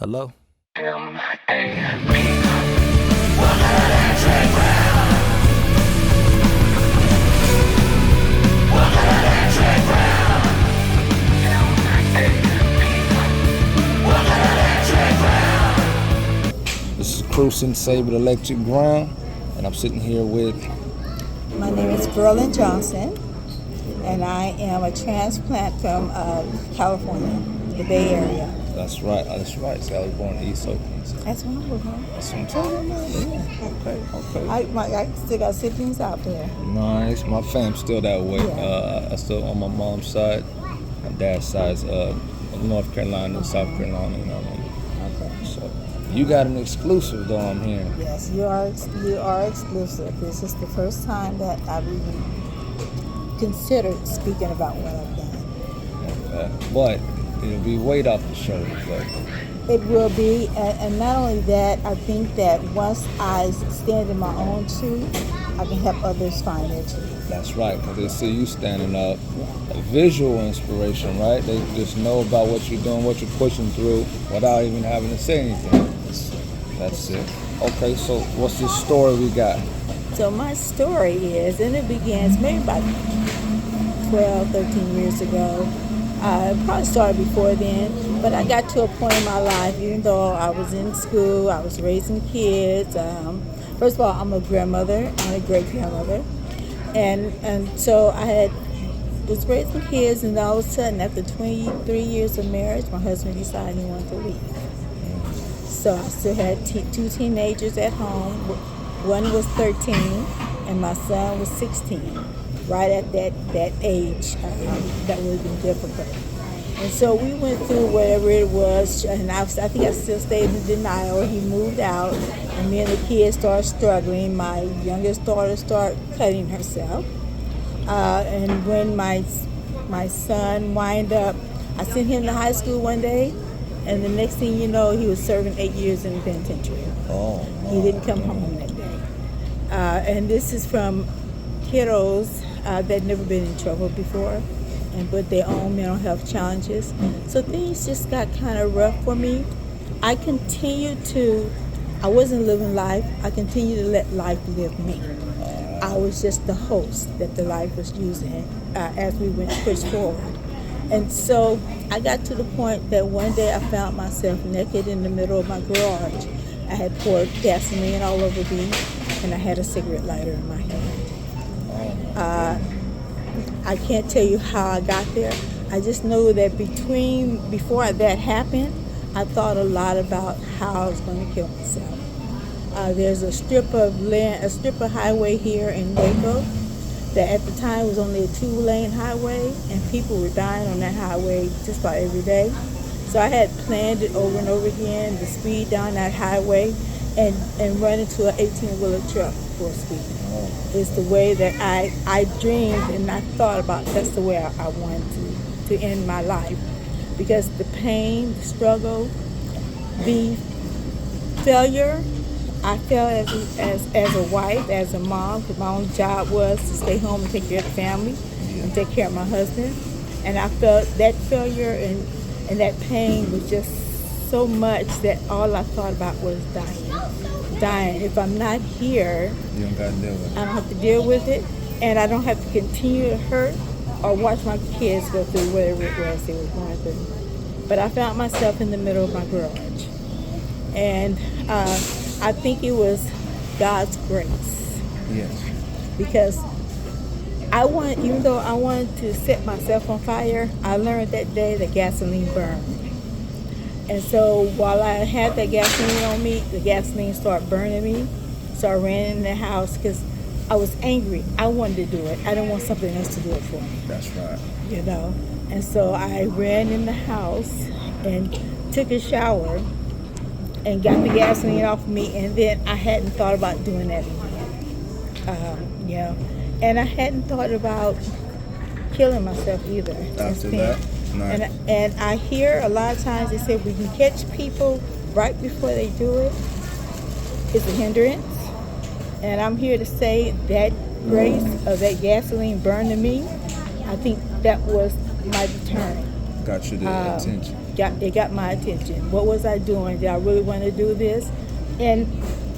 Hello? This is Cruising Sabre Electric Ground, and I'm sitting here with... My name is Verlyn Johnson, and I am a transplant from California, the Bay Area. That's right. See, I was born in East Oakland. So That's wonderful. that's what I'm talking about. Okay. I still got siblings out there. Nice. My fam's still that way. Yeah. I still on my mom's side. My dad's side's North Carolina, South Carolina. You know what I mean? Okay. So you got an exclusive, though, I'm hearing. Yes, you are exclusive. This is the first time that I've even considered speaking about what I've done. Okay. But it'll be weight off the shoulders, but It will be, and not only that, I think that once I stand in my own truth, I can help others find their truth. that's right, because they see you standing up. A visual inspiration, right? They just know about what you're doing, what you're pushing through, without even having to say anything. That's it. Okay, so what's this story we got? So my story is, and it begins maybe about 12, 13 years ago. It probably started before then, but I got to a point in my life, even though I was in school, I was raising kids. First of all, I'm a grandmother, I'm a great-grandmother. And so I was raising kids, and all of a sudden, after 23 years of marriage, my husband decided he wanted to leave. So I still had two teenagers at home. One was 13, and my son was 16. Right at that age, that would have been difficult. And so we went through whatever it was, and I think I still stayed in denial. He moved out, and me and the kids started struggling. My youngest daughter started cutting herself. And when my son wind up, I sent him to high school one day, and the next thing you know, he was serving 8 years in the penitentiary. Oh, He didn't come home that day. And this is from kiddos that never been in trouble before, and with their own mental health challenges. So things just got kind of rough for me. I wasn't living life. I continued to let life live me. I was just the host that the life was using as we went push forward. And so I got to the point that one day I found myself naked in the middle of my garage. I had poured gasoline all over me, and I had a cigarette lighter in my hand. I can't tell you how I got there. I just know that before that happened, I thought a lot about how I was going to kill myself. There's a strip of highway here in Waco that at the time was only a 2-lane highway, and people were dying on that highway just about every day. So I had planned it over and over again, to speed down that highway and run into an 18-wheeler truck for speed. It's the way that I dreamed and I thought about. That's the way I wanted to end my life, because the pain, the struggle, the failure, I felt as a wife, as a mom, because my only job was to stay home and take care of the family and take care of my husband. And I felt that failure and that pain was just so much that all I thought about was dying. If I'm not here, you don't got to deal with it. I don't have to deal with it, and I don't have to continue to hurt or watch my kids go through whatever it was they were going through. But I found myself in the middle of my garage, and I think it was God's grace. Yes. Because even though I wanted to set myself on fire, I learned that day that gasoline burned. And so while I had that gasoline on me, the gasoline started burning me. So I ran in the house because I was angry. I wanted to do it. I didn't want something else to do it for me. That's right. You know? And so I ran in the house and took a shower and got the gasoline off of me. And then I hadn't thought about doing that again. And I hadn't thought about killing myself either. After that? Nice. And I hear a lot of times they say we can catch people right before they do it. It's a hindrance. And I'm here to say that grace of that gasoline burning me, I think that was my deterrent. Got you the attention. It got my attention. What was I doing? Did I really want to do this? And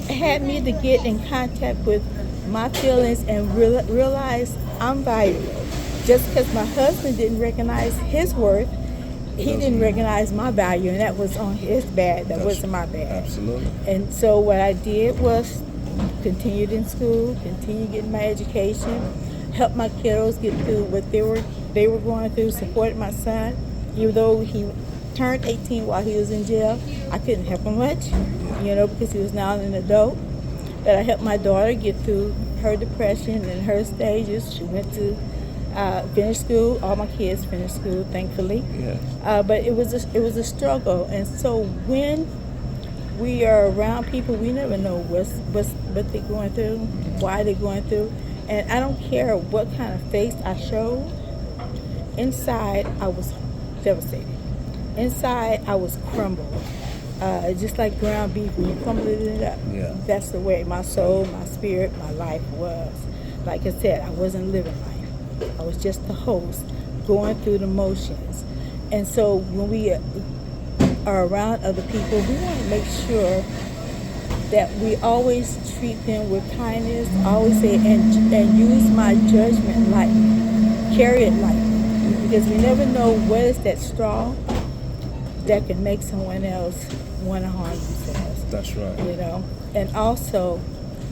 it had me to get in contact with my feelings and realize I'm valuable. Just because my husband didn't recognize his worth, he didn't recognize my value, and that was on his bad. That wasn't my bad. Absolutely. And so what I did was continued in school, continued getting my education, helped my kiddos get through what they were going through, supported my son. Even though he turned 18 while he was in jail, I couldn't help him much, because he was now an adult. But I helped my daughter get through her depression and her stages. She went to finish school. All my kids finished school, thankfully. Yeah. But it was a struggle, and so when we are around people, we never know what they're going through, why they're going through, and I don't care what kind of face I showed. Inside, I was devastated. Inside, I was crumbled, just like ground beef when you crumble it up. Yeah. That's the way my soul, my spirit, my life was. Like I said, I wasn't living life. I was just the host, going through the motions. And so when we are around other people, we want to make sure that we always treat them with kindness. I always say, and use my judgment lightly, carry it lightly, because we never know what is that straw that can make someone else want to harm themselves. That's right. And also,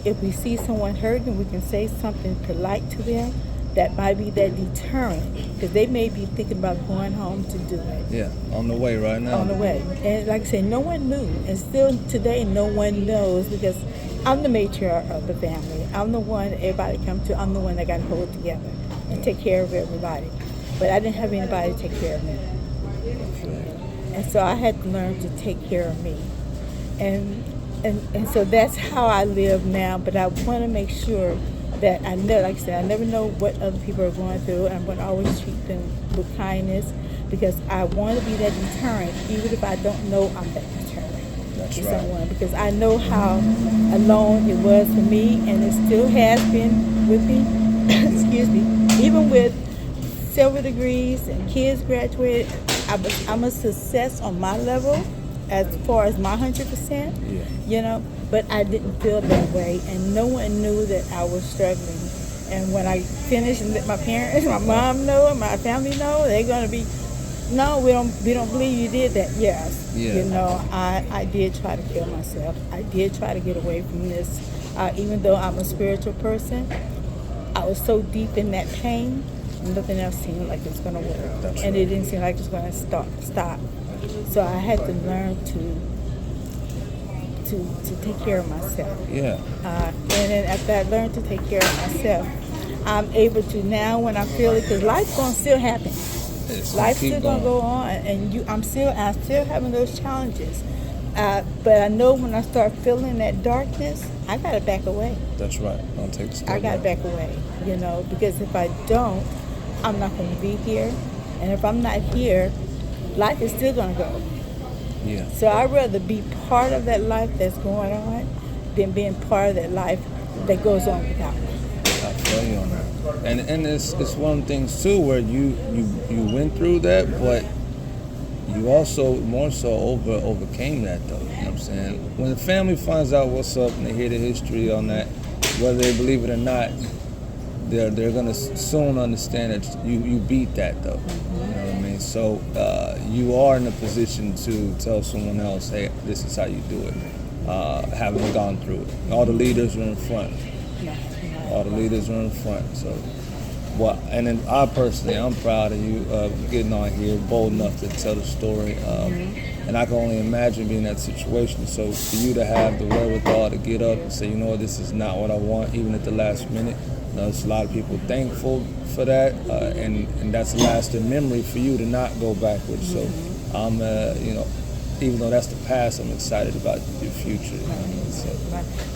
if we see someone hurting, we can say something polite to them that might be that deterrent, because they may be thinking about going home to do it. Yeah, on the way right now. On the way. And like I said, no one knew. And still today, no one knows, because I'm the matriarch of the family. I'm the one everybody come to. I'm the one that got to hold together and take care of everybody. But I didn't have anybody to take care of me. And so I had to learn to take care of me. And so that's how I live now. But I want to make sure that I know, like I said, I never know what other people are going through, and I'm going to always treat them with kindness, because I want to be that deterrent, even if I don't know I'm that deterrent. That's to right. someone, because I know how alone it was for me, and it still has been with me. Excuse me. Even with silver degrees and kids graduated, I'm a success on my level as far as my 100%. But I didn't feel that way, and no one knew that I was struggling. And when I finished and let my parents, my mom know, and my family know, they're gonna be, no, we don't believe you did that. Yes, Yeah. I did try to kill myself. I did try to get away from this. Even though I'm a spiritual person, I was so deep in that pain, nothing else seemed like it was gonna work, That's and right. it didn't seem like it was gonna stop. So I had to learn to take care of myself. Yeah. And then after I learned to take care of myself, I'm able to now, when I feel it, because life's gonna still happen. Life's still gonna go on, and I'm still having those challenges. But I know when I start feeling that darkness, I gotta back away. That's right. Don't take the step I gotta back away, because if I don't, I'm not gonna be here. And if I'm not here, life is still gonna go. Yeah. So I'd rather be part of that life that's going on than being part of that life that goes on without me. I feel you on that. And it's one of the things too where you went through that, but you also more so overcame that though. You know what I'm saying? When the family finds out what's up and they hear the history on that, whether they believe it or not, they're gonna soon understand that you beat that though. You know what I mean? So you are in a position to tell someone else, hey, this is how you do it. Having gone through it. All the leaders are in front. All the leaders are in front. So, and then I'm proud of you getting on here, bold enough to tell the story. And I can only imagine being in that situation. So for you to have the wherewithal to get up and say, you know what, this is not what I want, even at the last minute. There's a lot of people thankful for that, and that's a lasting memory for you to not go backwards. So I'm, even though that's the past, I'm excited about your future. So.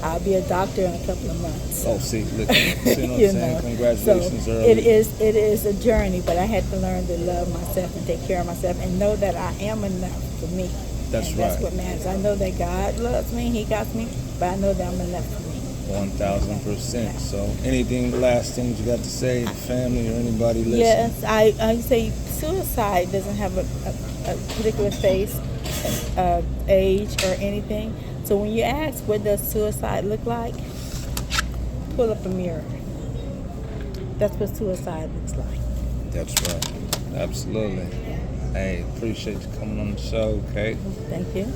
I'll be a doctor in a couple of months. Oh, see what I'm saying? Congratulations, so early. It is a journey, but I had to learn to love myself and take care of myself and know that I am enough for me. That's and right. That's what matters. I know that God loves me, He got me, but I know that I'm enough for me. 1000%. So, anything, last things you got to say, the family or anybody listening? Yes, I say suicide doesn't have a particular face, age, or anything. So when you ask what does suicide look like, pull up a mirror. That's what suicide looks like. That's right. Absolutely. Hey, appreciate you coming on the show, Kate. Thank you.